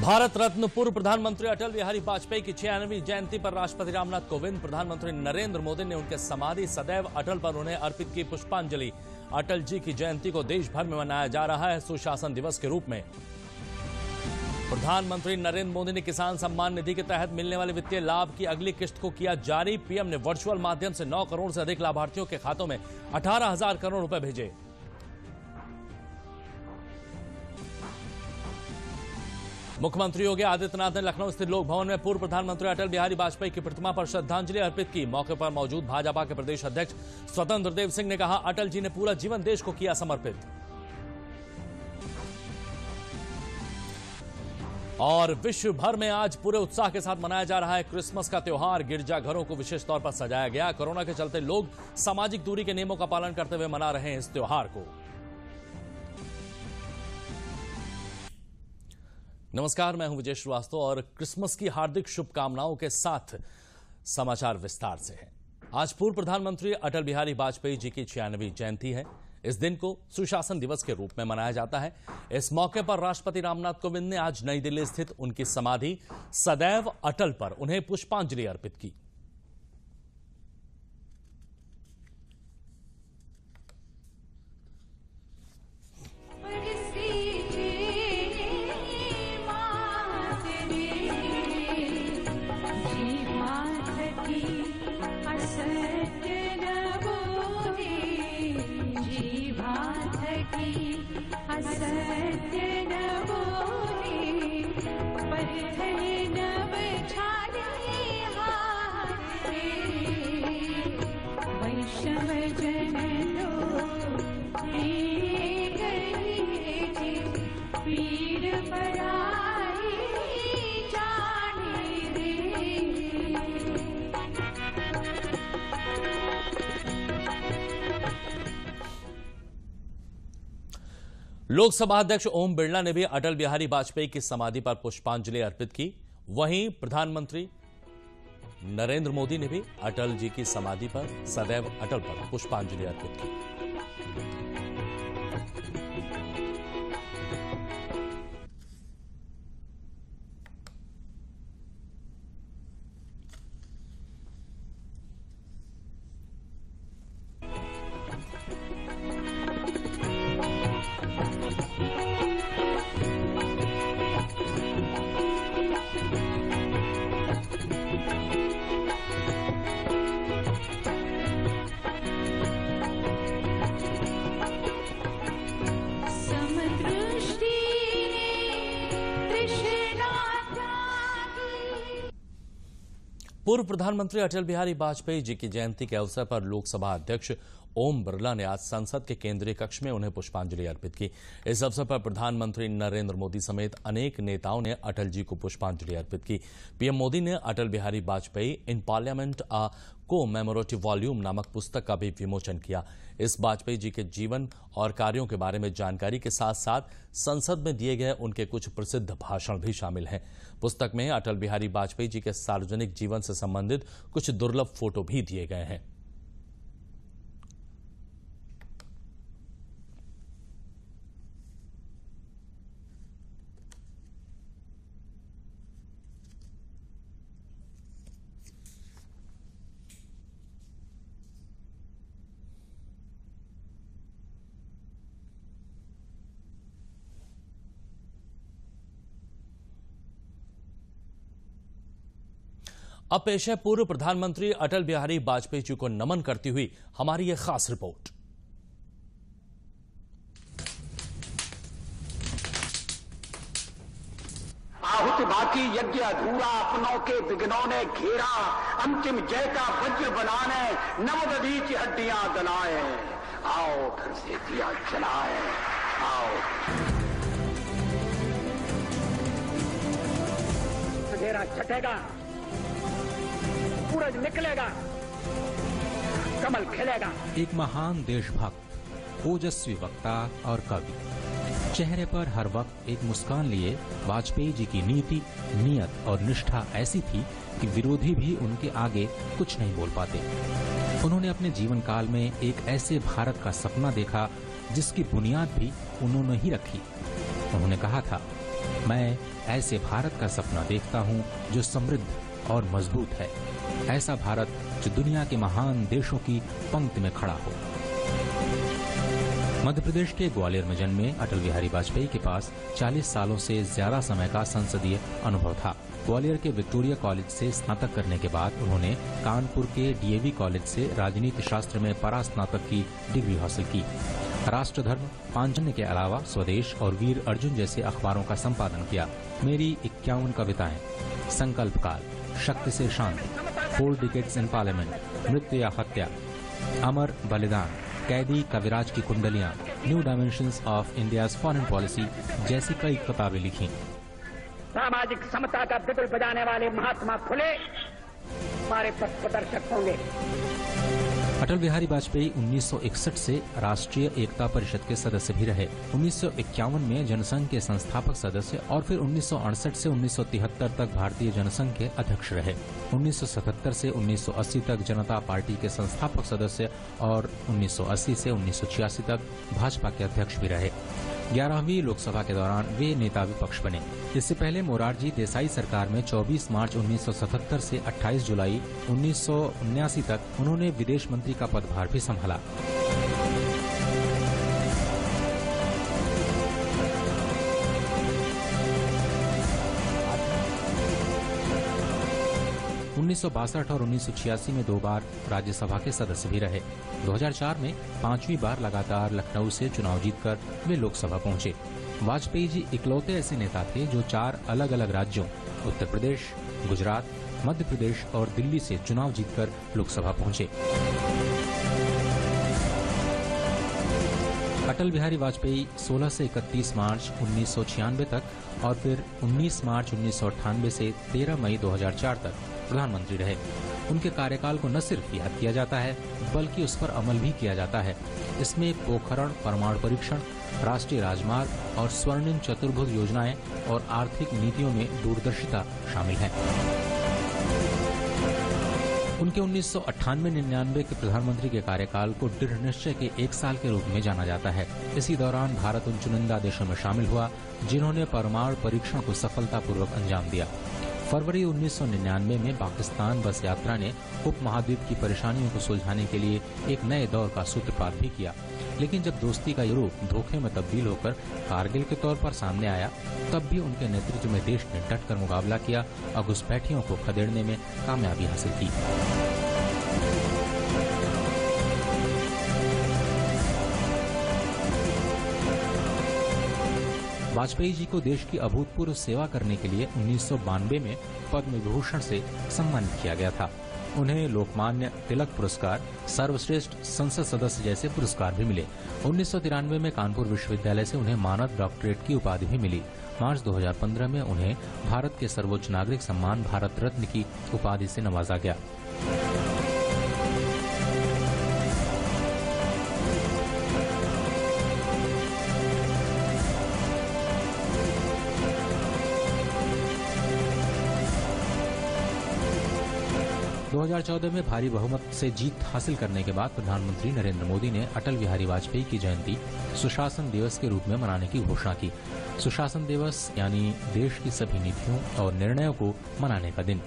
भारत रत्न पूर्व प्रधानमंत्री अटल बिहारी वाजपेयी की 96वीं जयंती पर राष्ट्रपति रामनाथ कोविंद, प्रधानमंत्री नरेंद्र मोदी ने उनके समाधि सदैव अटल पर उन्हें अर्पित की पुष्पांजलि। अटल जी की जयंती को देश भर में मनाया जा रहा है सुशासन दिवस के रूप में। प्रधानमंत्री नरेंद्र मोदी ने किसान सम्मान निधि के तहत मिलने वाले वित्तीय लाभ की अगली किस्त को किया जारी। पीएम ने वर्चुअल माध्यम से 9 करोड़ से अधिक लाभार्थियों के खातों में 18,000 करोड़ रुपए भेजे। मुख्यमंत्री योगी आदित्यनाथ ने लखनऊ स्थित लोक भवन में पूर्व प्रधानमंत्री अटल बिहारी वाजपेयी की प्रतिमा पर श्रद्धांजलि अर्पित की। मौके पर मौजूद भाजपा के प्रदेश अध्यक्ष स्वतंत्र देव सिंह ने कहा, अटल जी ने पूरा जीवन देश को किया समर्पित। और विश्व भर में आज पूरे उत्साह के साथ मनाया जा रहा है क्रिसमस का त्योहार। गिरजाघरों को विशेष तौर पर सजाया गया। कोरोना के चलते लोग सामाजिक दूरी के नियमों का पालन करते हुए मना रहे हैं इस त्योहार को। नमस्कार, मैं हूं विजय श्रीवास्तव और क्रिसमस की हार्दिक शुभकामनाओं के साथ समाचार विस्तार से हैं। आज पूर्व प्रधानमंत्री अटल बिहारी वाजपेयी जी की 96वीं जयंती है। इस दिन को सुशासन दिवस के रूप में मनाया जाता है। इस मौके पर राष्ट्रपति रामनाथ कोविंद ने आज नई दिल्ली स्थित उनकी समाधि सदैव अटल पर उन्हें पुष्पांजलि अर्पित की। लोकसभा अध्यक्ष ओम बिरला ने भी अटल बिहारी वाजपेयी की समाधि पर पुष्पांजलि अर्पित की। वहीं प्रधानमंत्री नरेंद्र मोदी ने भी अटल जी की समाधि पर सदैव अटल पर पुष्पांजलि अर्पित की। पूर्व प्रधानमंत्री अटल बिहारी वाजपेयी जी की जयंती के अवसर पर लोकसभा अध्यक्ष ओम बिरला ने आज संसद के केंद्रीय कक्ष में उन्हें पुष्पांजलि अर्पित की। इस अवसर पर प्रधानमंत्री नरेंद्र मोदी समेत अनेक नेताओं ने अटल जी को पुष्पांजलि अर्पित की। पीएम मोदी ने Atal Bihari Vajpayee in parliament a commemorative volume नामक पुस्तक का भी विमोचन किया। इस वाजपेयी जी के जीवन और कार्यों के बारे में जानकारी के साथ साथ संसद में दिए गए उनके कुछ प्रसिद्ध भाषण भी शामिल हैं। पुस्तक में अटल बिहारी वाजपेयी जी के सार्वजनिक जीवन से संबंधित कुछ दुर्लभ फोटो भी दिए गए हैं। अब पेश है पूर्व प्रधानमंत्री अटल बिहारी वाजपेयी जी को नमन करती हुई हमारी यह खास रिपोर्ट। आहुति बाकी यज्ञ अधूरा, अपनों के विघ्नों ने घेरा, अंतिम जय का वज्र बनाने नवदधीच हड्डियां दलाए। आओ फिर से दिया जलाए, आओ। अंधेरा छटेगा, सूरज निकलेगा, कमल खिलेगा। एक महान देशभक्त, ओजस्वी वक्ता और कवि, चेहरे पर हर वक्त एक मुस्कान लिए वाजपेयी जी की नीति, नियत और निष्ठा ऐसी थी कि विरोधी भी उनके आगे कुछ नहीं बोल पाते। उन्होंने अपने जीवन काल में एक ऐसे भारत का सपना देखा जिसकी बुनियाद भी उन्होंने ही रखी। उन्होंने कहा था, मैं ऐसे भारत का सपना देखता हूँ जो समृद्ध और मजबूत है, ऐसा भारत जो दुनिया के महान देशों की पंक्ति में खड़ा हो। मध्य प्रदेश के ग्वालियर में जन्मे अटल बिहारी वाजपेयी के पास 40 सालों से ज्यादा समय का संसदीय अनुभव था। ग्वालियर के विक्टोरिया कॉलेज से स्नातक करने के बाद उन्होंने कानपुर के डीएवी कॉलेज से राजनीति शास्त्र में परास्नातक की डिग्री हासिल की। राष्ट्रधर्म, पांचजन्य के अलावा स्वदेश और वीर अर्जुन जैसे अखबारों का संपादन किया। मेरी 51 कविताएं, संकल्प काल, शक्ति से शांति, 4 डिकेड्स इन पार्लियामेंट, मृत्यु या हत्या, अमर बलिदान, कैदी कविराज की कुंडलियां, new dimensions of India's foreign policy जैसी कई किताबें लिखी। सामाजिक समता का बिगुल बजाने वाले महात्मा फुले हमारे पथ प्रदर्शक होंगे। अटल बिहारी वाजपेयी 1961 से राष्ट्रीय एकता परिषद के सदस्य भी रहे। 1951 में जनसंघ के संस्थापक सदस्य और फिर 1968 से 1973 तक भारतीय जनसंघ के अध्यक्ष रहे। 1977 से 1980 तक जनता पार्टी के संस्थापक सदस्य और 1980 से 1986 तक भाजपा के अध्यक्ष भी रहे। 11वीं लोकसभा के दौरान वे नेता विपक्ष बने। इससे पहले मोरारजी देसाई सरकार में 24 मार्च 1977 से 28 जुलाई 1979 तक उन्होंने विदेश मंत्री का पदभार भी संभाला। उन्नीस और 1986 में 2 बार राज्यसभा के सदस्य भी रहे। 2004 में 5वीं बार लगातार लखनऊ से चुनाव जीतकर वे लोकसभा पहुंचे। वाजपेयी जी इकलौते ऐसे नेता थे जो 4 अलग अलग राज्यों उत्तर प्रदेश, गुजरात, मध्य प्रदेश और दिल्ली से चुनाव जीतकर लोकसभा पहुंचे। अटल बिहारी वाजपेयी 16 से 31 मार्च 1996 तक और फिर 19 मार्च 1998 से 13 मई 2004 तक प्रधानमंत्री रहे। उनके कार्यकाल को न सिर्फ याद किया जाता है बल्कि उस पर अमल भी किया जाता है। इसमें पोखरण परमाणु परीक्षण, राष्ट्रीय राजमार्ग और स्वर्णिम चतुर्भुज योजनाएं और आर्थिक नीतियों में दूरदर्शिता शामिल है। उनके 1998-99 के प्रधानमंत्री के कार्यकाल को दृढ़ निश्चय के 1 साल के रूप में जाना जाता है। इसी दौरान भारत उन चुनिंदा देशों में शामिल हुआ जिन्होंने परमाणु परीक्षण को सफलतापूर्वक अंजाम दिया। फरवरी 1999 में पाकिस्तान बस यात्रा ने उपमहाद्वीप की परेशानियों को सुलझाने के लिए एक नए दौर का सूत्रपात भी किया। लेकिन जब दोस्ती का ये रूप धोखे में तब्दील होकर कारगिल के तौर पर सामने आया, तब भी उनके नेतृत्व में देश ने डटकर मुकाबला किया और घुसपैठियों को खदेड़ने में कामयाबी हासिल की। वाजपेयी जी को देश की अभूतपूर्व सेवा करने के लिए 1992 में पद्म विभूषण से सम्मानित किया गया था। उन्हें लोकमान्य तिलक पुरस्कार, सर्वश्रेष्ठ संसद सदस्य जैसे पुरस्कार भी मिले। 1993 में कानपुर विश्वविद्यालय से उन्हें मानद डॉक्टरेट की उपाधि भी मिली। मार्च 2015 में उन्हें भारत के सर्वोच्च नागरिक सम्मान भारत रत्न की उपाधि से नवाजा गया। दो 2014 में भारी बहुमत से जीत हासिल करने के बाद प्रधानमंत्री नरेंद्र मोदी ने अटल बिहारी वाजपेयी की जयंती सुशासन दिवस के रूप में मनाने की घोषणा की। सुशासन दिवस यानी देश की सभी नीतियों और निर्णयों को मनाने का दिन।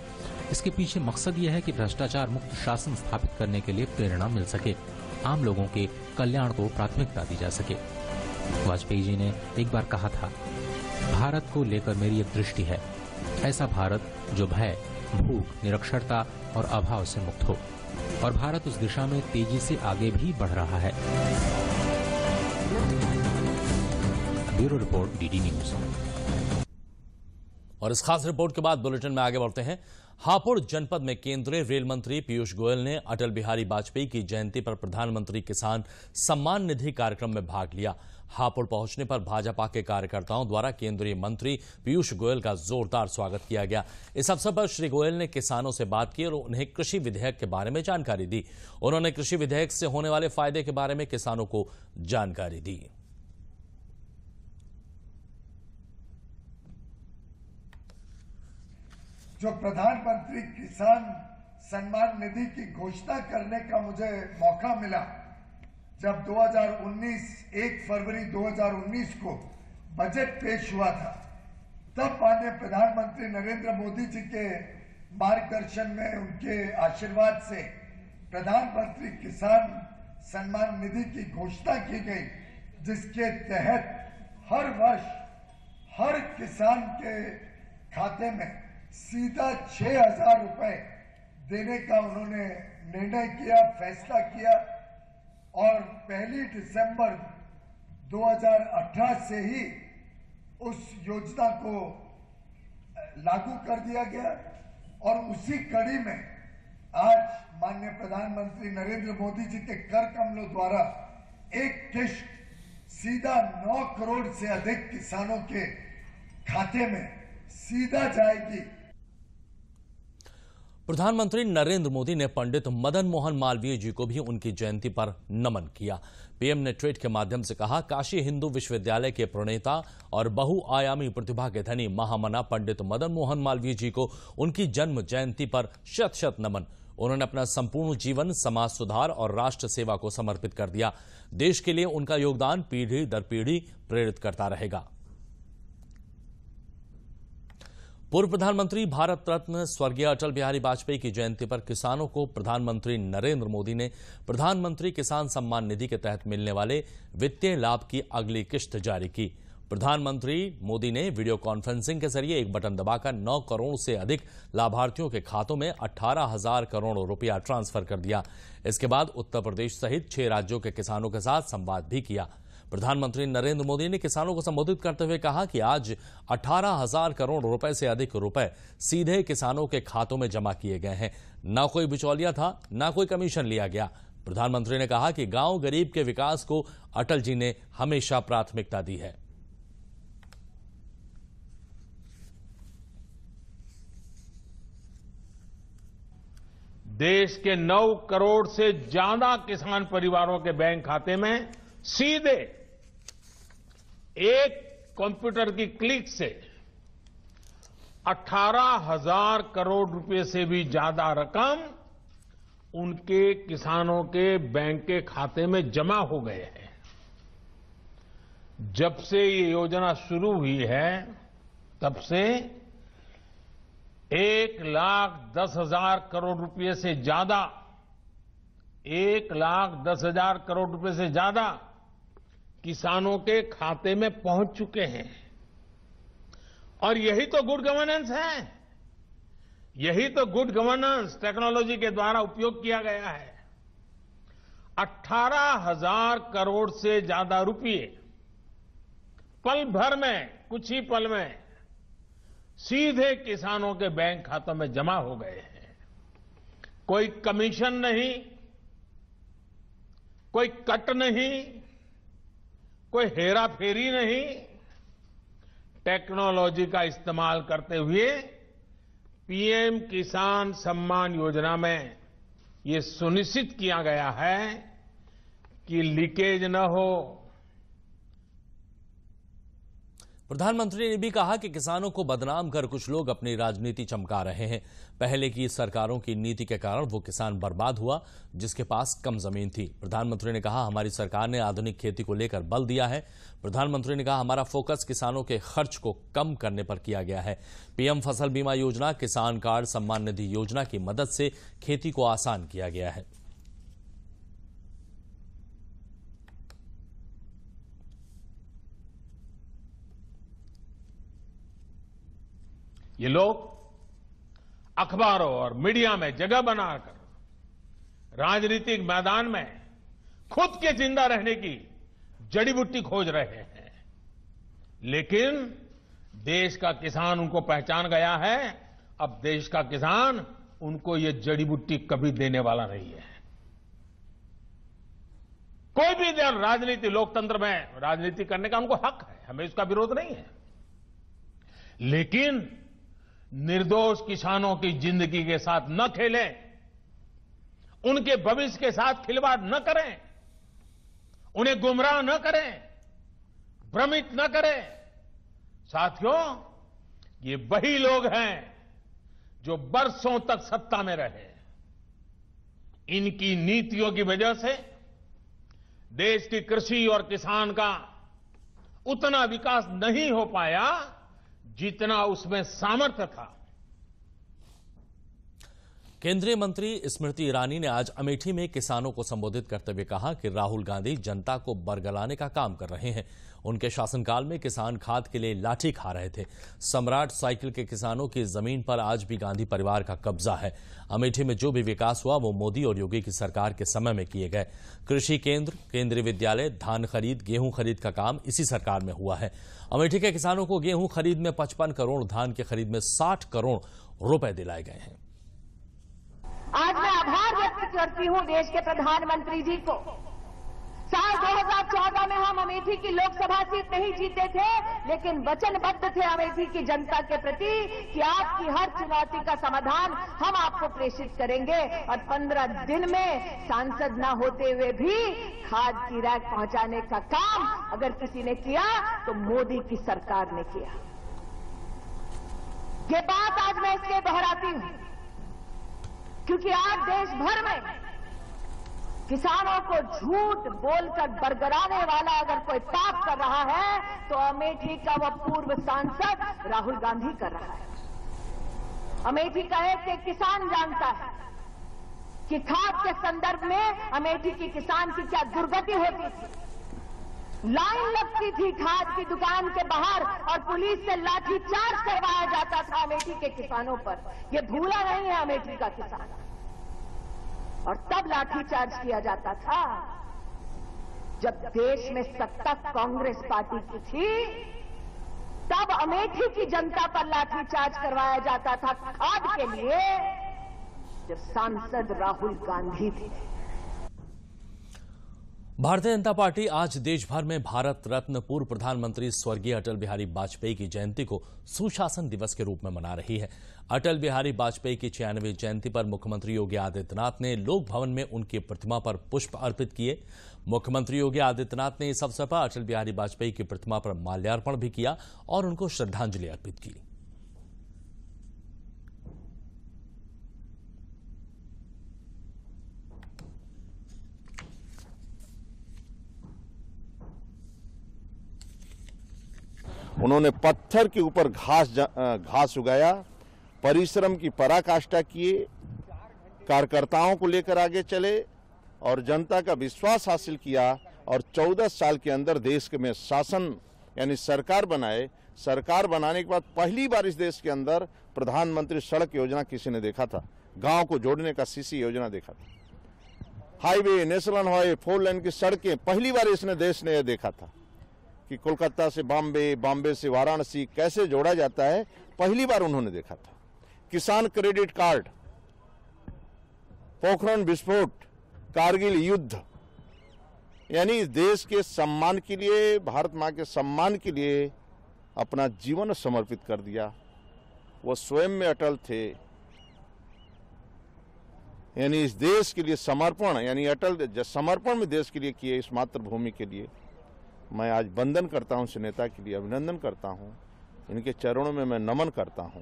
इसके पीछे मकसद यह है कि भ्रष्टाचार मुक्त शासन स्थापित करने के लिए प्रेरणा मिल सके, आम लोगों के कल्याण को प्राथमिकता दी जा सके। वाजपेयी जी ने एक बार कहा था, भारत को लेकर मेरी एक दृष्टि है, ऐसा भारत जो भय, भूख, निरक्षरता और अभाव से मुक्त हो, और भारत उस दिशा में तेजी से आगे भी बढ़ रहा है। Bureau report, DD news. और इस खास रिपोर्ट के बाद बुलेटिन में आगे बढ़ते हैं। हापुड़ जनपद में केंद्रीय रेल मंत्री पीयूष गोयल ने अटल बिहारी वाजपेयी की जयंती पर प्रधानमंत्री किसान सम्मान निधि कार्यक्रम में भाग लिया। हापुड़ पहुंचने पर भाजपा के कार्यकर्ताओं द्वारा केंद्रीय मंत्री पीयूष गोयल का जोरदार स्वागत किया गया। इस अवसर पर श्री गोयल ने किसानों से बात की और उन्हें कृषि विधेयक के बारे में जानकारी दी। उन्होंने कृषि विधेयक से होने वाले फायदे के बारे में किसानों को जानकारी दी। जो प्रधानमंत्री किसान सम्मान निधि की घोषणा करने का मुझे मौका मिला, जब 1 फरवरी 2019 को बजट पेश हुआ था, तब माननीय प्रधानमंत्री नरेंद्र मोदी जी के मार्गदर्शन में, उनके आशीर्वाद से प्रधानमंत्री किसान सम्मान निधि की घोषणा की गई, जिसके तहत हर वर्ष हर किसान के खाते में सीधा 6,000 रुपए देने का उन्होंने निर्णय किया, फैसला किया। और 1 दिसंबर 2018 से ही उस योजना को लागू कर दिया गया। और उसी कड़ी में आज माननीय प्रधानमंत्री नरेंद्र मोदी जी के कर कमलों द्वारा एक किश्त सीधा 9 करोड़ से अधिक किसानों के खाते में सीधा जाएगी। प्रधानमंत्री नरेंद्र मोदी ने पंडित मदन मोहन मालवीय जी को भी उनकी जयंती पर नमन किया। पीएम ने ट्वीट के माध्यम से कहा, काशी हिंदू विश्वविद्यालय के प्रणेता और बहुआयामी प्रतिभा के धनी महामना पंडित मदन मोहन मालवीय जी को उनकी जन्म जयंती पर शत शत नमन। उन्होंने अपना संपूर्ण जीवन समाज सुधार और राष्ट्र सेवा को समर्पित कर दिया। देश के लिए उनका योगदान पीढ़ी दर पीढ़ी प्रेरित करता रहेगा। पूर्व प्रधानमंत्री भारत रत्न स्वर्गीय अटल बिहारी वाजपेयी की जयंती पर किसानों को प्रधानमंत्री नरेंद्र मोदी ने प्रधानमंत्री किसान सम्मान निधि के तहत मिलने वाले वित्तीय लाभ की अगली किश्त जारी की। प्रधानमंत्री मोदी ने वीडियो कॉन्फ्रेंसिंग के जरिए एक बटन दबाकर 9 करोड़ से अधिक लाभार्थियों के खातों में 18,000 करोड़ रुपया ट्रांसफर कर दिया। इसके बाद उत्तर प्रदेश सहित 6 राज्यों के किसानों के साथ संवाद भी किया। प्रधानमंत्री नरेंद्र मोदी ने किसानों को संबोधित करते हुए कहा कि आज 18,000 करोड़ रुपए से अधिक रुपए सीधे किसानों के खातों में जमा किए गए हैं। न कोई बिचौलिया था, न कोई कमीशन लिया गया। प्रधानमंत्री ने कहा कि गांव गरीब के विकास को अटल जी ने हमेशा प्राथमिकता दी है। देश के 9 करोड़ से ज्यादा किसान परिवारों के बैंक खाते में सीधे एक कंप्यूटर की क्लिक से 18,000 करोड़ रुपए से भी ज्यादा रकम उनके किसानों के बैंक के खाते में जमा हो गए हैं। जब से ये योजना शुरू हुई है तब से 1,10,000 करोड़ रुपए से ज्यादा 1,10,000 करोड़ रुपए से ज्यादा किसानों के खाते में पहुंच चुके हैं। और यही तो गुड गवर्नेंस है, यही तो गुड गवर्नेंस टेक्नोलॉजी के द्वारा उपयोग किया गया है। 18,000 करोड़ से ज्यादा रुपये पल भर में, कुछ ही पल में सीधे किसानों के बैंक खातों में जमा हो गए हैं। कोई कमीशन नहीं, कोई कट नहीं, कोई हेराफेरी नहीं। टेक्नोलॉजी का इस्तेमाल करते हुए पीएम किसान सम्मान योजना में ये सुनिश्चित किया गया है कि लीकेज न हो। प्रधानमंत्री ने भी कहा कि किसानों को बदनाम कर कुछ लोग अपनी राजनीति चमका रहे हैं। पहले की सरकारों की नीति के कारण वो किसान बर्बाद हुआ जिसके पास कम जमीन थी। प्रधानमंत्री ने कहा, हमारी सरकार ने आधुनिक खेती को लेकर बल दिया है। प्रधानमंत्री ने कहा, हमारा फोकस किसानों के खर्च को कम करने पर किया गया है। पीएम फसल बीमा योजना, किसान कार्ड, सम्मान निधि योजना की मदद से खेती को आसान किया गया है। ये लोग अखबारों और मीडिया में जगह बनाकर राजनीतिक मैदान में खुद के जिंदा रहने की जड़ी बूटी खोज रहे हैं। लेकिन देश का किसान उनको पहचान गया है। अब देश का किसान उनको ये जड़ी बूटी कभी देने वाला नहीं है। कोई भी राजनीति, लोकतंत्र में राजनीति करने का उनको हक है, हमें इसका विरोध नहीं है। लेकिन निर्दोष किसानों की जिंदगी के साथ न खेलें, उनके भविष्य के साथ खिलवाड़ न करें, उन्हें गुमराह न करें, भ्रमित न करें। साथियों, ये वही लोग हैं जो बरसों तक सत्ता में रहे। इनकी नीतियों की वजह से देश की कृषि और किसान का उतना विकास नहीं हो पाया जितना उसमें सामर्थ्य था। केंद्रीय मंत्री स्मृति ईरानी ने आज अमेठी में किसानों को संबोधित करते हुए कहा कि राहुल गांधी जनता को बरगलाने का काम कर रहे हैं। उनके शासनकाल में किसान खाद के लिए लाठी खा रहे थे। सम्राट साइकिल के किसानों की जमीन पर आज भी गांधी परिवार का कब्जा है। अमेठी में जो भी विकास हुआ वो मोदी और योगी की सरकार के समय में किए गए। कृषि केंद्र, केंद्रीय विद्यालय, धान खरीद, गेहूं खरीद का काम इसी सरकार में हुआ है। अमेठी के किसानों को गेहूं खरीद में 55 करोड़, धान की खरीद में 60 करोड़ रुपए दिलाए गए हैं। आज मैं आभार व्यक्त करती हूं देश के प्रधानमंत्री जी को। साल 2014 में हम अमेठी की लोकसभा सीट नहीं जीते थे, लेकिन वचनबद्ध थे अमेठी की जनता के प्रति कि आपकी हर चुनौती का समाधान हम आपको प्रेषित करेंगे। और 15 दिन में सांसद न होते हुए भी खाद की रैक पहुंचाने का काम अगर किसी ने किया तो मोदी की सरकार ने किया। ये बात आज मैं इसलिए दोहराती हूं क्योंकि आज देश भर में किसानों को झूठ बोलकर बरगलाने वाला अगर कोई पाप कर रहा है तो अमेठी का वह पूर्व सांसद राहुल गांधी कर रहा है। अमेठी का एक किसान जानता है कि खाद के संदर्भ में अमेठी की किसान की क्या दुर्गति होती थी। लाइन लगती थी खाद की दुकान के बाहर और पुलिस से लाठीचार्ज करवाया जाता था अमेठी के किसानों पर। यह भूला नहीं है अमेठी का किसान। और तब लाठीचार्ज किया जाता था जब देश में सत्ता कांग्रेस पार्टी की थी। तब अमेठी की जनता पर लाठीचार्ज करवाया जाता था खाद के लिए जब सांसद राहुल गांधी थे। भारतीय जनता पार्टी आज देश भर में भारत रत्न पूर्व प्रधानमंत्री स्वर्गीय अटल बिहारी वाजपेयी की जयंती को सुशासन दिवस के रूप में मना रही है। अटल बिहारी वाजपेयी की 96वीं जयंती पर मुख्यमंत्री योगी आदित्यनाथ ने लोक भवन में उनकी प्रतिमा पर पुष्प अर्पित किए। मुख्यमंत्री योगी आदित्यनाथ ने इस अवसर पर अटल बिहारी वाजपेयी की प्रतिमा पर माल्यार्पण भी किया और उनको श्रद्धांजलि अर्पित की। उन्होंने पत्थर के ऊपर घास उगाया, परिश्रम की पराकाष्ठा किए, कार्यकर्ताओं को लेकर आगे चले और जनता का विश्वास हासिल किया और 14 साल के अंदर देश में शासन यानी सरकार बनाए। सरकार बनाने के बाद पहली बार इस देश के अंदर प्रधानमंत्री सड़क योजना किसी ने देखा था। गांव को जोड़ने का सीसी योजना देखा था। हाईवे, नेशनल हाईवे, 4 लेन की सड़कें पहली बार इसने देश ने यह देखा था कि कोलकाता से बॉम्बे, बॉम्बे से वाराणसी कैसे जोड़ा जाता है, पहली बार उन्होंने देखा था। किसान क्रेडिट कार्ड, पोखरण विस्फोट, कारगिल युद्ध, यानी देश के सम्मान के लिए, भारत मां के सम्मान के लिए अपना जीवन समर्पित कर दिया। वो स्वयं में अटल थे, यानी इस देश के लिए समर्पण, यानी अटल समर्पण में देश के लिए किए, इस मातृभूमि के लिए मैं आज वंदन करता हूं। इस नेता के लिए अभिनंदन करता हूं, इनके चरणों में मैं नमन करता हूं।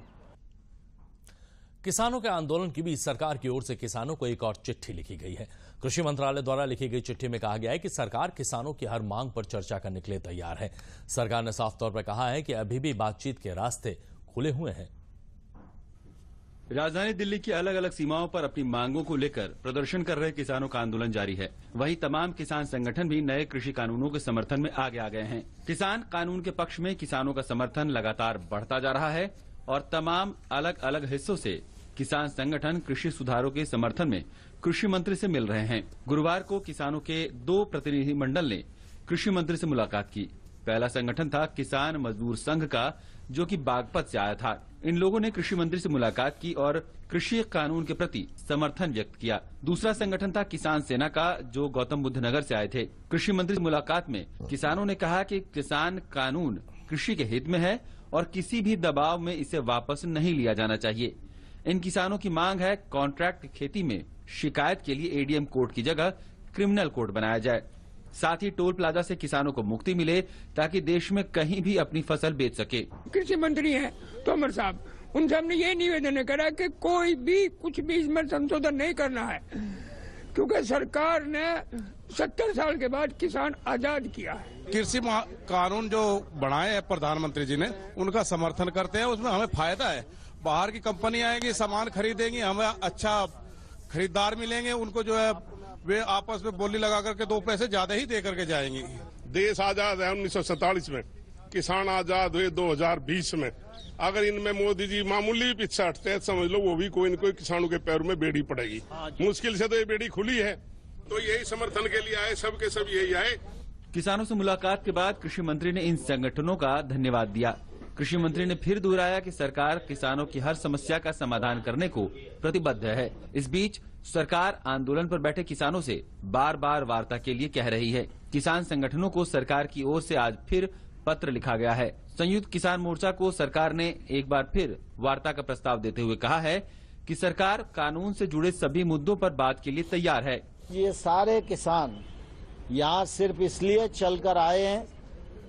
किसानों के आंदोलन की बीच सरकार की ओर से किसानों को एक और चिट्ठी लिखी गई है। कृषि मंत्रालय द्वारा लिखी गई चिट्ठी में कहा गया है कि सरकार किसानों की हर मांग पर चर्चा करने के लिए तैयार है। सरकार ने साफ तौर पर कहा है कि अभी भी बातचीत के रास्ते खुले हुए हैं। राजधानी दिल्ली की अलग अलग सीमाओं पर अपनी मांगों को लेकर प्रदर्शन कर रहे किसानों का आंदोलन जारी है। वहीं तमाम किसान संगठन भी नए कृषि कानूनों के समर्थन में आगे आ गए हैं। किसान कानून के पक्ष में किसानों का समर्थन लगातार बढ़ता जा रहा है और तमाम अलग अलग हिस्सों से किसान संगठन कृषि सुधारों के समर्थन में कृषि मंत्री से मिल रहे हैं। गुरुवार को किसानों के 2 प्रतिनिधि मंडल ने कृषि मंत्री से मुलाकात की। पहला संगठन था किसान मजदूर संघ का, जो कि बागपत से आया था। इन लोगों ने कृषि मंत्री से मुलाकात की और कृषि कानून के प्रति समर्थन व्यक्त किया। दूसरा संगठन था किसान सेना का, जो गौतम बुद्ध नगर से आए थे। कृषि मंत्री से मुलाकात में किसानों ने कहा कि किसान कानून कृषि के हित में है और किसी भी दबाव में इसे वापस नहीं लिया जाना चाहिए। इन किसानों की मांग है कॉन्ट्रैक्ट खेती में शिकायत के लिए एडीएम कोड की जगह क्रिमिनल कोड बनाया जाए। साथ ही टोल प्लाजा से किसानों को मुक्ति मिले ताकि देश में कहीं भी अपनी फसल बेच सके। कृषि मंत्री हैं तोमर साहब, उनसे हमने ये निवेदन करा कि कोई भी कुछ भी इसमें संशोधन नहीं करना है। क्योंकि सरकार ने 70 साल के बाद किसान आजाद किया है। कृषि कानून जो बनाए हैं प्रधानमंत्री जी ने, उनका समर्थन करते हैं। उसमें हमें फायदा है। बाहर की कंपनी आएगी, सामान खरीदेंगी, हमें अच्छा खरीदार मिलेंगे। उनको जो है वे आपस में बोली लगा करके 2 पैसे ज्यादा ही दे करके जाएंगी। देश आजाद है 1947 में, किसान आजाद हुए 2020 में। अगर इनमें मोदी जी मामूली भी पीछे हटते हैं, समझ लो वो भी कोई न कोई किसानों के पैरों में बेड़ी पड़ेगी। मुश्किल से तो ये बेड़ी खुली है, तो यही समर्थन के लिए आए, सबके सब यही आए। किसानों से मुलाकात के बाद कृषि मंत्री ने इन संगठनों का धन्यवाद दिया। कृषि मंत्री ने फिर दोहराया कि सरकार किसानों की हर समस्या का समाधान करने को प्रतिबद्ध है। इस बीच सरकार आंदोलन पर बैठे किसानों से बार बार वार्ता के लिए कह रही है। किसान संगठनों को सरकार की ओर से आज फिर पत्र लिखा गया है। संयुक्त किसान मोर्चा को सरकार ने एक बार फिर वार्ता का प्रस्ताव देते हुए कहा है कि सरकार कानून से जुड़े सभी मुद्दों पर बात के लिए तैयार है। ये सारे किसान यहाँ सिर्फ इसलिए चलकर आए हैं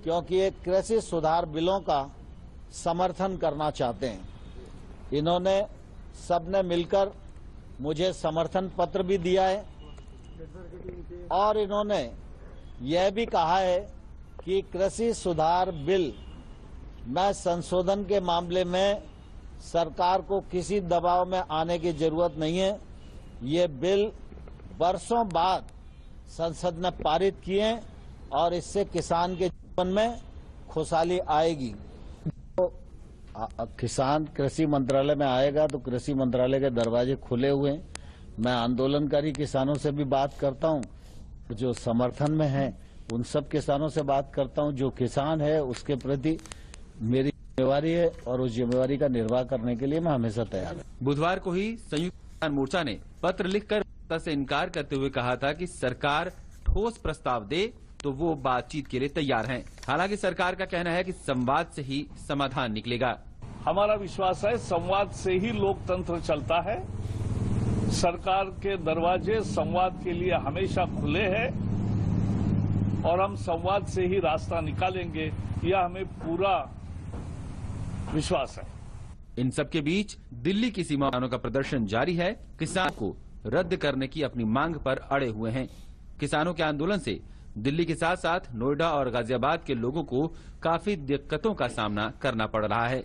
क्योंकि ये कृषि सुधार बिलों का समर्थन करना चाहते हैं। इन्होंने सबने मिलकर मुझे समर्थन पत्र भी दिया है और इन्होंने यह भी कहा है कि कृषि सुधार बिल में संशोधन के मामले में सरकार को किसी दबाव में आने की जरूरत नहीं है। ये बिल वर्षों बाद संसद ने पारित किए और इससे किसान के जीवन में खुशहाली आएगी। तो किसान कृषि मंत्रालय में आएगा तो कृषि मंत्रालय के दरवाजे खुले हुए हैं। मैं आंदोलनकारी किसानों से भी बात करता हूं, जो समर्थन में हैं उन सब किसानों से बात करता हूं। जो किसान है उसके प्रति मेरी जिम्मेवारी है और उस जिम्मेवारी का निर्वाह करने के लिए मैं हमेशा तैयार हूं। बुधवार को ही संयुक्त किसान मोर्चा ने पत्र लिखकर वार्ता से इनकार करते हुए कहा था कि सरकार ठोस प्रस्ताव दे तो वो बातचीत के लिए तैयार हैं। हालांकि सरकार का कहना है कि संवाद से ही समाधान निकलेगा। हमारा विश्वास है संवाद से ही लोकतंत्र चलता है। सरकार के दरवाजे संवाद के लिए हमेशा खुले हैं और हम संवाद से ही रास्ता निकालेंगे, यह हमें पूरा विश्वास है। इन सबके बीच दिल्ली की सीमाओं का प्रदर्शन जारी है। किसान को रद्द करने की अपनी मांग पर अड़े हुए हैं। किसानों के आंदोलन से दिल्ली के साथ साथ नोएडा और गाजियाबाद के लोगों को काफी दिक्कतों का सामना करना पड़ रहा है।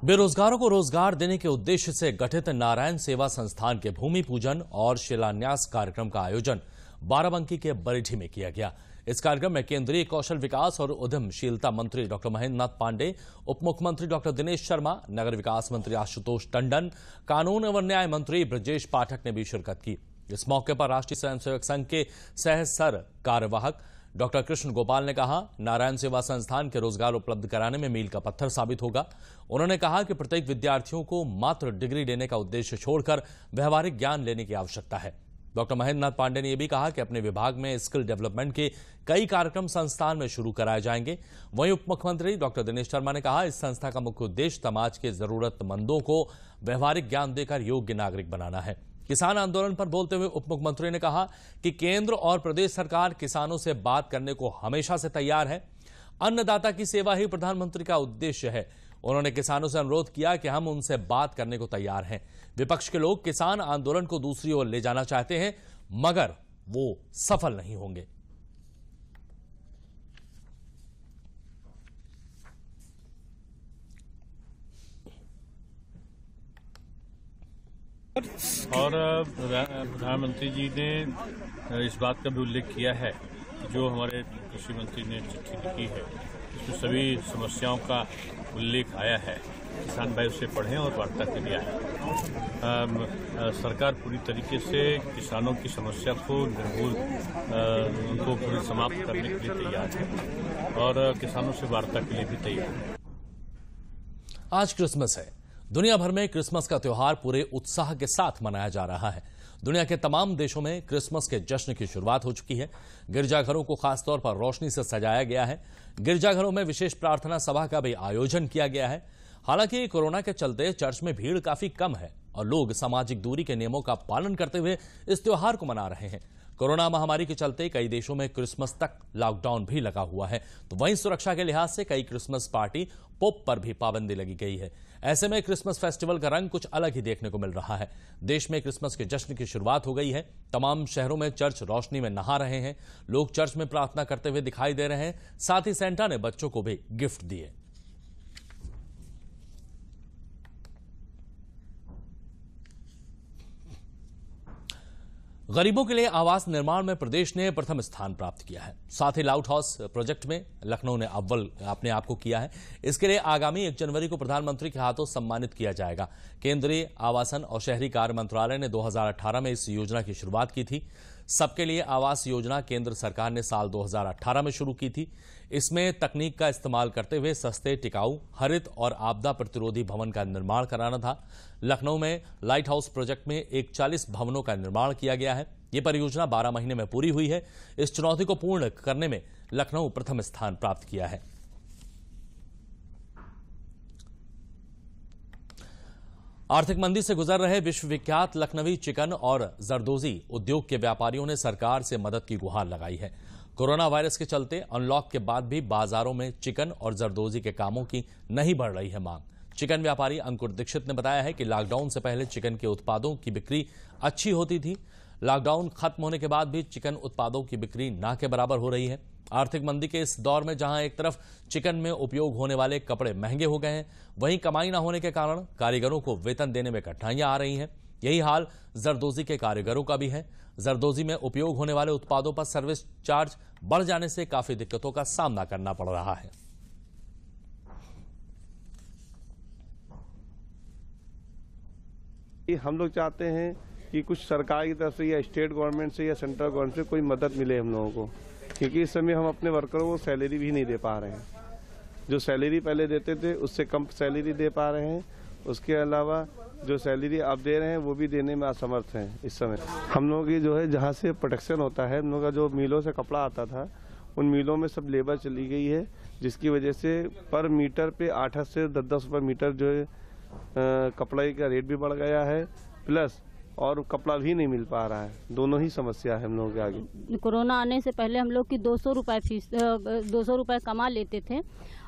बेरोजगारों को रोजगार देने के उद्देश्य से गठित नारायण सेवा संस्थान के भूमि पूजन और शिलान्यास कार्यक्रम का आयोजन बाराबंकी के बरेठी में किया गया। इस कार्यक्रम में केंद्रीय कौशल विकास और उद्यमशीलता मंत्री डॉक्टर महेंद्र नाथ पांडे, उप मुख्यमंत्री डॉक्टर दिनेश शर्मा, नगर विकास मंत्री आशुतोष टंडन, कानून एवं न्याय मंत्री ब्रजेश पाठक ने भी शिरकत की। इस मौके पर राष्ट्रीय स्वयंसेवक संघ के सह सर कार्यवाहक डॉक्टर कृष्ण गोपाल ने कहा, नारायण सेवा संस्थान के रोजगार उपलब्ध कराने में मील का पत्थर साबित होगा। उन्होंने कहा कि प्रत्येक विद्यार्थियों को मात्र डिग्री देने का उद्देश्य छोड़कर व्यवहारिक ज्ञान लेने की आवश्यकता है। डॉक्टर महेंद्र नाथ पांडे ने यह भी कहा कि अपने विभाग में स्किल डेवलपमेंट के कई कार्यक्रम संस्थान में शुरू कराए जाएंगे। वहीं उप मुख्यमंत्री डॉक्टर दिनेश शर्मा ने कहा, इस संस्था का मुख्य उद्देश्य समाज के जरूरतमंदों को व्यवहारिक ज्ञान देकर योग्य नागरिक बनाना है। किसान आंदोलन पर बोलते हुए उप मुख्यमंत्री ने कहा कि केंद्र और प्रदेश सरकार किसानों से बात करने को हमेशा से तैयार है। अन्नदाता की सेवा ही प्रधानमंत्री का उद्देश्य है। उन्होंने किसानों से अनुरोध किया कि हम उनसे बात करने को तैयार हैं। विपक्ष के लोग किसान आंदोलन को दूसरी ओर ले जाना चाहते हैं, मगर वो सफल नहीं होंगे। और प्रधानमंत्री जी ने इस बात का भी उल्लेख किया है कि जो हमारे कृषि मंत्री ने चिट्ठी लिखी है इसमें सभी समस्याओं का उल्लेख आया है। किसान भाई उसे पढ़ें और वार्ता के लिए आए। सरकार पूरी तरीके से किसानों की समस्या को निर्मूल उनको पूरी समाप्त करने के लिए तैयार है और किसानों से वार्ता के लिए भी तैयार है। आज क्रिसमस है। दुनिया भर में क्रिसमस का त्योहार पूरे उत्साह के साथ मनाया जा रहा है। दुनिया के तमाम देशों में क्रिसमस के जश्न की शुरुआत हो चुकी है। गिरजाघरों को खासतौर पर रोशनी से सजाया गया है। गिरजाघरों में विशेष प्रार्थना सभा का भी आयोजन किया गया है। हालांकि कोरोना के चलते चर्च में भीड़ काफी कम है और लोग सामाजिक दूरी के नियमों का पालन करते हुए इस त्योहार को मना रहे हैं। कोरोना महामारी के चलते कई देशों में क्रिसमस तक लॉकडाउन भी लगा हुआ है, तो वहीं सुरक्षा के लिहाज से कई क्रिसमस पार्टी पोप पर भी पाबंदी लगी गई है। ऐसे में क्रिसमस फेस्टिवल का रंग कुछ अलग ही देखने को मिल रहा है। देश में क्रिसमस के जश्न की शुरुआत हो गई है। तमाम शहरों में चर्च रोशनी में नहा रहे हैं। लोग चर्च में प्रार्थना करते हुए दिखाई दे रहे हैं। साथ ही सेंटा ने बच्चों को भी गिफ्ट दिए। गरीबों के लिए आवास निर्माण में प्रदेश ने प्रथम स्थान प्राप्त किया है। साथ ही लाइट हाउस प्रोजेक्ट में लखनऊ ने अव्वल अपने आप को किया है। इसके लिए आगामी 1 जनवरी को प्रधानमंत्री के हाथों सम्मानित किया जाएगा। केंद्रीय आवासन और शहरी कार्य मंत्रालय ने 2018 में इस योजना की शुरुआत की थी। सबके लिए आवास योजना केंद्र सरकार ने साल 2018 में शुरू की थी। इसमें तकनीक का इस्तेमाल करते हुए सस्ते, टिकाऊ, हरित और आपदा प्रतिरोधी भवन का निर्माण कराना था। लखनऊ में लाइट हाउस प्रोजेक्ट में एक 40 भवनों का निर्माण किया गया है। ये परियोजना 12 महीने में पूरी हुई है। इस चुनौती को पूर्ण करने में लखनऊ प्रथम स्थान प्राप्त किया है। आर्थिक मंदी से गुजर रहे विश्वविख्यात लखनवी चिकन और जरदोजी उद्योग के व्यापारियों ने सरकार से मदद की गुहार लगाई है। कोरोना वायरस के चलते अनलॉक के बाद भी बाजारों में चिकन और जरदोजी के कामों की नहीं बढ़ रही है मांग। चिकन व्यापारी अंकुर दीक्षित ने बताया है कि लॉकडाउन से पहले चिकन के उत्पादों की बिक्री अच्छी होती थी। लॉकडाउन खत्म होने के बाद भी चिकन उत्पादों की बिक्री ना के बराबर हो रही है। आर्थिक मंदी के इस दौर में जहां एक तरफ चिकन में उपयोग होने वाले कपड़े महंगे हो गए हैं, वहीं कमाई न होने के कारण कारीगरों को वेतन देने में कठिनाइयां आ रही हैं। यही हाल जरदोजी के कारीगरों का भी है। जरदोजी में उपयोग होने वाले उत्पादों पर सर्विस चार्ज बढ़ जाने से काफी दिक्कतों का सामना करना पड़ रहा है। हम लोग चाहते हैं कि कुछ सरकार की तरफ से या स्टेट गवर्नमेंट से या सेंट्रल गवर्नमेंट से कोई मदद मिले हम लोगों को, क्योंकि इस समय हम अपने वर्करों को सैलरी भी नहीं दे पा रहे हैं। जो सैलरी पहले देते थे उससे कम सैलरी दे पा रहे हैं। उसके अलावा जो सैलरी अब दे रहे हैं वो भी देने में असमर्थ हैं। इस समय हम लोगों की जो है जहाँ से प्रोडक्शन होता है, हम लोग का जो मिलों से कपड़ा आता था उन मिलों में सब लेबर चली गई है, जिसकी वजह से पर मीटर पे 8 से 10 रुपये मीटर जो है कपड़े का रेट भी बढ़ गया है, प्लस और कपड़ा भी नहीं मिल पा रहा है। दोनों ही समस्या है हम लोगों के आगे। कोरोना आने से पहले हम लोग की 200 रुपये फीस 200 रुपये कमा लेते थे,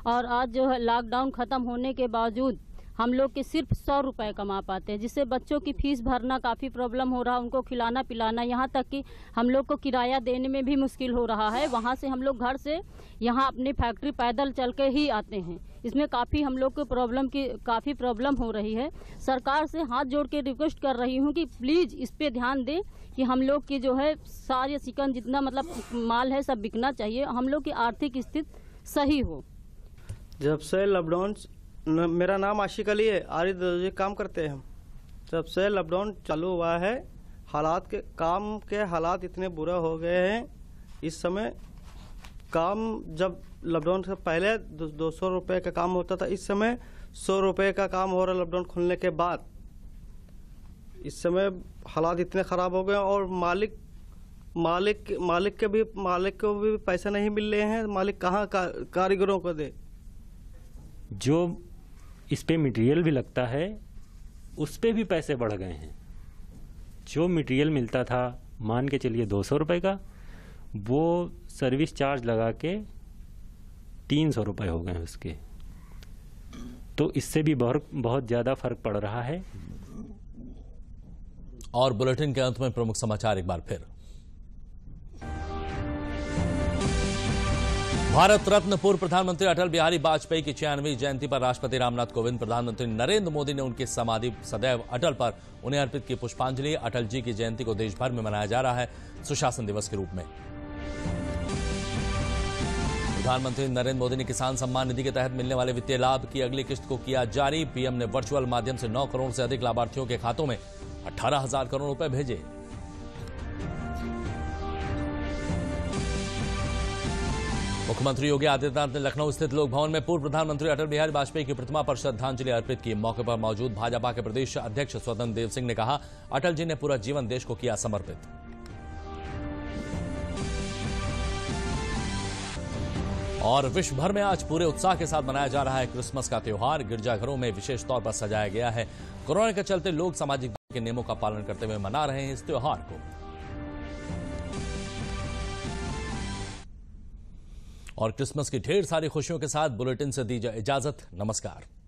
और आज जो है लॉकडाउन खत्म होने के बावजूद हम लोग के सिर्फ 100 रुपये कमा पाते हैं, जिससे बच्चों की फीस भरना काफ़ी प्रॉब्लम हो रहा है, उनको खिलाना पिलाना, यहाँ तक कि हम लोग को किराया देने में भी मुश्किल हो रहा है। वहाँ से हम लोग घर से यहाँ अपनी फैक्ट्री पैदल चल के ही आते हैं। इसमें काफ़ी हम लोग को काफ़ी प्रॉब्लम हो रही है। सरकार से हाथ जोड़ के रिक्वेस्ट कर रही हूँ कि प्लीज़ इस पे ध्यान दें कि हम लोग की जो है सारे चिकन जितना मतलब माल है सब बिकना चाहिए, हम लोग की आर्थिक स्थिति सही हो। जब से लॉकडाउन, मेरा नाम आशिक अली है, आरी काम करते हैं हम। जब से लॉकडाउन चालू हुआ है काम के हालात इतने बुरा हो गए हैं। इस समय काम जब लॉकडाउन से पहले 200 रुपये का काम होता था, इस समय 100 रुपये का काम हो रहा है। लॉकडाउन खुलने के बाद इस समय हालात इतने ख़राब हो गए, और मालिक को भी पैसा नहीं मिल रहे हैं। मालिक कहाँ कारीगरों को दे। जो इस पे मटेरियल भी लगता है उस पे भी पैसे बढ़ गए हैं। जो मटेरियल मिलता था मान के चलिए 200 रुपये का, वो सर्विस चार्ज लगा के 300 रुपये हो गए उसके। तो इससे भी बहुत ज़्यादा फर्क पड़ रहा है। और बुलेटिन के अंत में प्रमुख समाचार एक बार फिर। भारत रत्न पूर्व प्रधानमंत्री अटल बिहारी वाजपेयी की 96वीं जयंती पर राष्ट्रपति रामनाथ कोविंद, प्रधानमंत्री नरेंद्र मोदी ने उनकी समाधि सदैव अटल पर उन्हें अर्पित की पुष्पांजलि। अटल जी की जयंती को देश भर में मनाया जा रहा है सुशासन दिवस के रूप में। प्रधानमंत्री नरेंद्र मोदी ने किसान सम्मान निधि के तहत मिलने वाले वित्तीय लाभ की अगली किस्त को किया जारी। पीएम ने वर्चुअल माध्यम से 9 करोड़ से अधिक लाभार्थियों के खातों में 18,000 करोड़ रुपए भेजे। मुख्यमंत्री योगी आदित्यनाथ ने लखनऊ स्थित लोक भवन में पूर्व प्रधानमंत्री अटल बिहारी वाजपेयी की प्रतिमा पर श्रद्धांजलि अर्पित की। मौके पर मौजूद भाजपा के प्रदेश अध्यक्ष स्वतंत्र देव सिंह ने कहा, अटल जी ने पूरा जीवन देश को किया समर्पित। और विश्व भर में आज पूरे उत्साह के साथ मनाया जा रहा है क्रिसमस का त्योहार। गिरजाघरों में विशेष तौर पर सजाया गया है। कोरोना के चलते लोग सामाजिक दूरी के नियमों का पालन करते हुए मना रहे हैं इस त्योहार को। और क्रिसमस की ढेर सारी खुशियों के साथ बुलेटिन से दी इजाजत। नमस्कार।